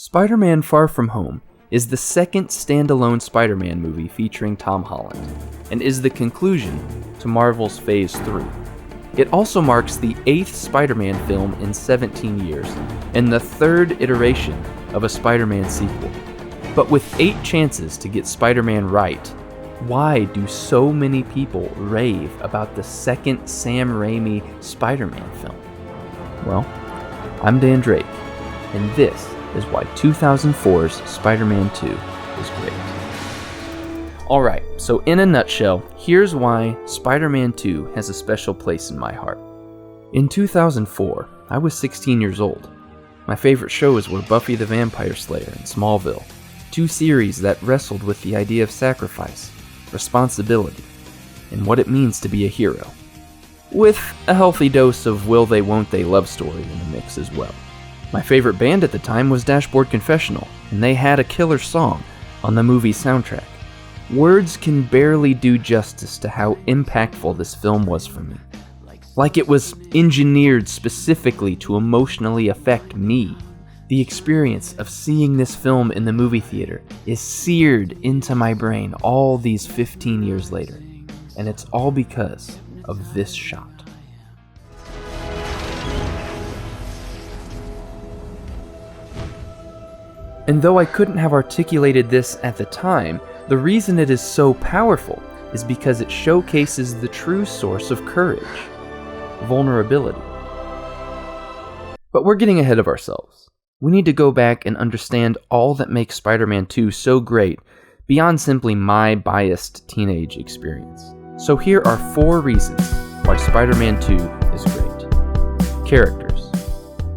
Spider-Man: Far From Home is the second standalone Spider-Man movie featuring Tom Holland, and is the conclusion to Marvel's Phase 3. It also marks the 8th Spider-Man film in 17 years, and the 3rd iteration of a Spider-Man sequel. But with 8 chances to get Spider-Man right, why do so many people rave about the second Sam Raimi Spider-Man film? Well, I'm Dan Drake, and this is why 2004's Spider-Man 2 is great. Alright, so in a nutshell, here's why Spider-Man 2 has a special place in my heart. In 2004, I was 16 years old. My favorite shows were Buffy the Vampire Slayer and Smallville, 2 series that wrestled with the idea of sacrifice, responsibility, and what it means to be a hero, with a healthy dose of will they won't they love story in the mix as well. My favorite band at the time was Dashboard Confessional, and they had a killer song on the movie soundtrack. Words can barely do justice to how impactful this film was for me. Like it was engineered specifically to emotionally affect me. The experience of seeing this film in the movie theater is seared into my brain all these 15 years later, and it's all because of this shot. And though I couldn't have articulated this at the time, the reason it is so powerful is because it showcases the true source of courage: vulnerability. But we're getting ahead of ourselves. We need to go back and understand all that makes Spider-Man 2 so great beyond simply my biased teenage experience. So here are 4 reasons why Spider-Man 2 is great. Characters.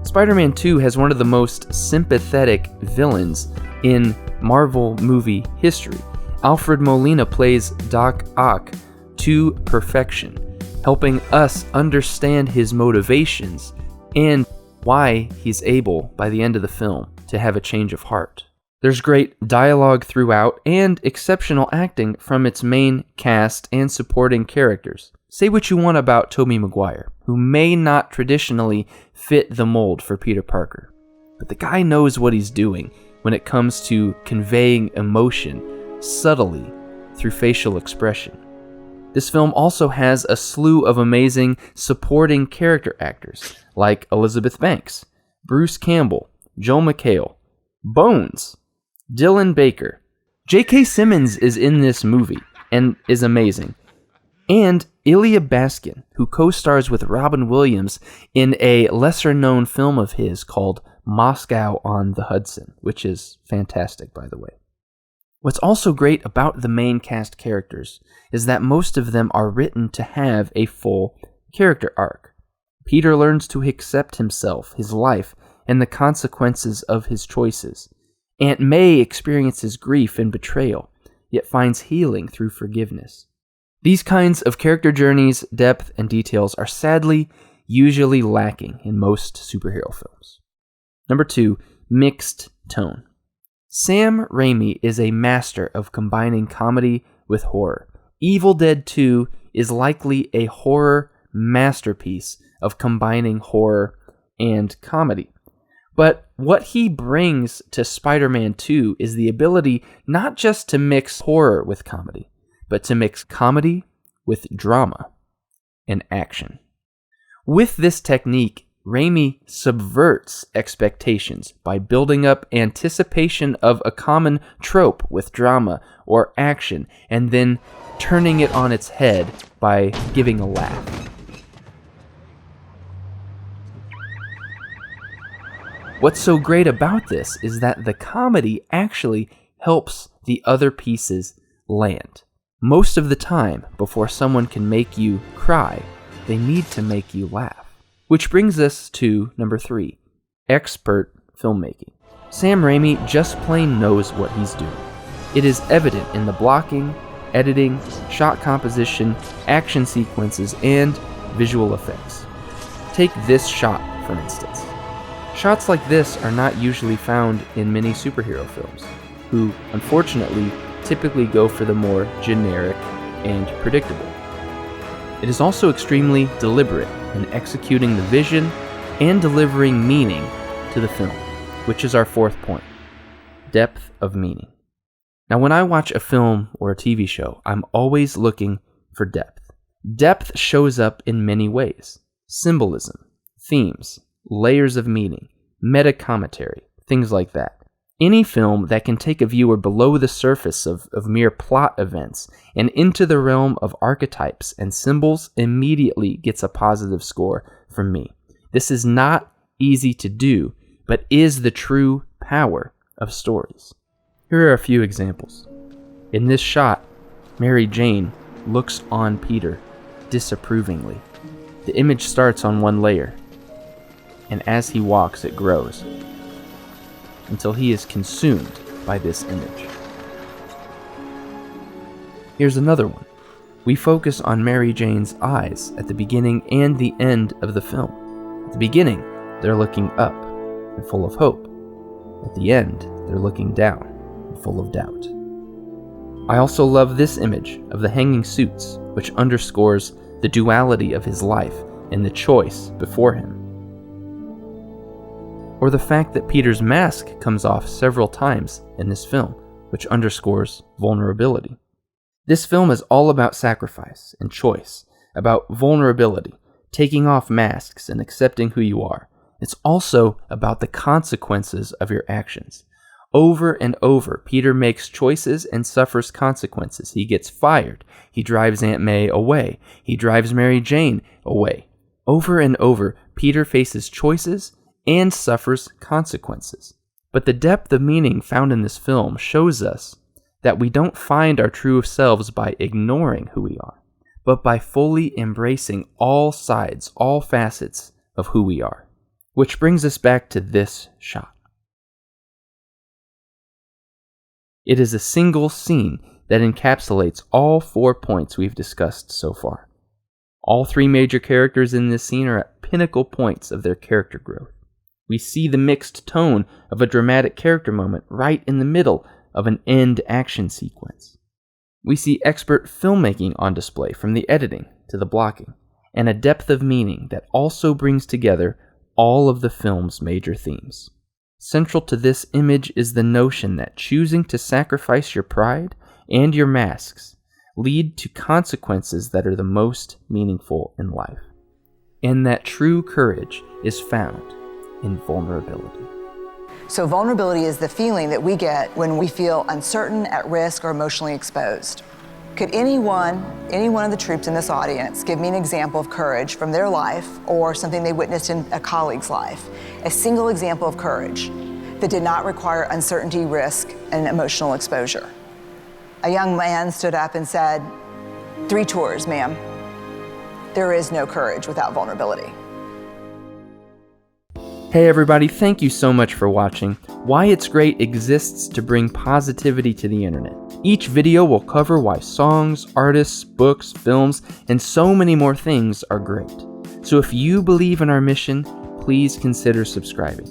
Spider-Man 2 has one of the most sympathetic villains in Marvel movie history. Alfred Molina plays Doc Ock to perfection, helping us understand his motivations and why he's able, by the end of the film, to have a change of heart. There's great dialogue throughout and exceptional acting from its main cast and supporting characters. Say what you want about Tobey Maguire, who may not traditionally fit the mold for Peter Parker, but the guy knows what he's doing when it comes to conveying emotion subtly through facial expression. This film also has a slew of amazing supporting character actors like Elizabeth Banks, Bruce Campbell, Joel McHale, Bones, Dylan Baker. J.K. Simmons is in this movie and is amazing. And Ilya Baskin, who co-stars with Robin Williams in a lesser-known film of his called Moscow on the Hudson, which is fantastic, by the way. What's also great about the main cast characters is that most of them are written to have a full character arc. Peter learns to accept himself, his life, and the consequences of his choices. Aunt May experiences grief and betrayal, yet finds healing through forgiveness. These kinds of character journeys, depth, and details are sadly usually lacking in most superhero films. Number 2, mixed tone. Sam Raimi is a master of combining comedy with horror. Evil Dead 2 is likely a horror masterpiece of combining horror and comedy. But what he brings to Spider-Man 2 is the ability not just to mix horror with comedy, but to mix comedy with drama and action. With this technique, Raimi subverts expectations by building up anticipation of a common trope with drama or action, and then turning it on its head by giving a laugh. What's so great about this is that the comedy actually helps the other pieces land. Most of the time, before someone can make you cry, they need to make you laugh. Which brings us to number 3, expert filmmaking. Sam Raimi just plain knows what he's doing. It is evident in the blocking, editing, shot composition, action sequences, and visual effects. Take this shot, for instance. Shots like this are not usually found in many superhero films, who, unfortunately, typically go for the more generic and predictable. It is also extremely deliberate in executing the vision and delivering meaning to the film, which is our 4th point. depth of meaning. Now, when I watch a film or a TV show, I'm always looking for depth. Depth shows up in many ways: symbolism, themes, layers of meaning, meta-commentary, things like that. Any film that can take a viewer below the surface of mere plot events and into the realm of archetypes and symbols immediately gets a positive score from me. This is not easy to do, but is the true power of stories. Here are a few examples. In this shot, Mary Jane looks on Peter disapprovingly. The image starts on one layer, and as he walks, it grows until he is consumed by this image. Here's another one. We focus on Mary Jane's eyes at the beginning and the end of the film. At the beginning, they're looking up and full of hope. At the end, they're looking down and full of doubt. I also love this image of the hanging suits, which underscores the duality of his life and the choice before him. Or the fact that Peter's mask comes off several times in this film, which underscores vulnerability. This film is all about sacrifice and choice, about vulnerability, taking off masks and accepting who you are. It's also about the consequences of your actions. Over and over, Peter makes choices and suffers consequences. He gets fired. He drives Aunt May away. He drives Mary Jane away. Over and over, Peter faces choices and suffers consequences. But the depth of meaning found in this film shows us that we don't find our true selves by ignoring who we are, but by fully embracing all sides, all facets of who we are. Which brings us back to this shot. It is a single scene that encapsulates all 4 points we've discussed so far. All 3 major characters in this scene are at pinnacle points of their character growth. We see the mixed tone of a dramatic character moment right in the middle of an end action sequence. We see expert filmmaking on display, from the editing to the blocking, and a depth of meaning that also brings together all of the film's major themes. Central to this image is the notion that choosing to sacrifice your pride and your masks lead to consequences that are the most meaningful in life, and that true courage is found in vulnerability. So vulnerability is the feeling that we get when we feel uncertain, at risk, or emotionally exposed. Could any one of the troops in this audience give me an example of courage from their life or something they witnessed in a colleague's life? A single example of courage that did not require uncertainty, risk, and emotional exposure. A young man stood up and said, 3 tours, ma'am. There is no courage without vulnerability. Hey everybody, thank you so much for watching. Why It's Great exists to bring positivity to the internet. Each video will cover why songs, artists, books, films, and so many more things are great. So if you believe in our mission, please consider subscribing.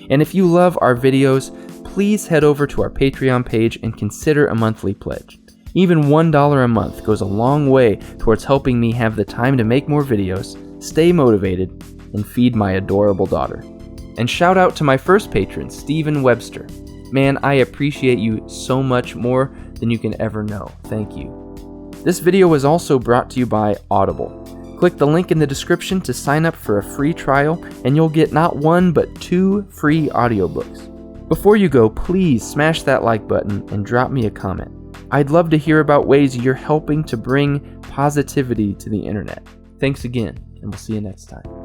And if you love our videos, please head over to our Patreon page and consider a monthly pledge. Even $1 a month goes a long way towards helping me have the time to make more videos, stay motivated, and feed my adorable daughter. And shout out to my first patron, Steven Webster. Man, I appreciate you so much, more than you can ever know. Thank you. This video was also brought to you by Audible. Click the link in the description to sign up for a free trial, and you'll get not 1 but 2 free audiobooks. Before you go, please smash that like button and drop me a comment. I'd love to hear about ways you're helping to bring positivity to the internet. Thanks again, and we'll see you next time.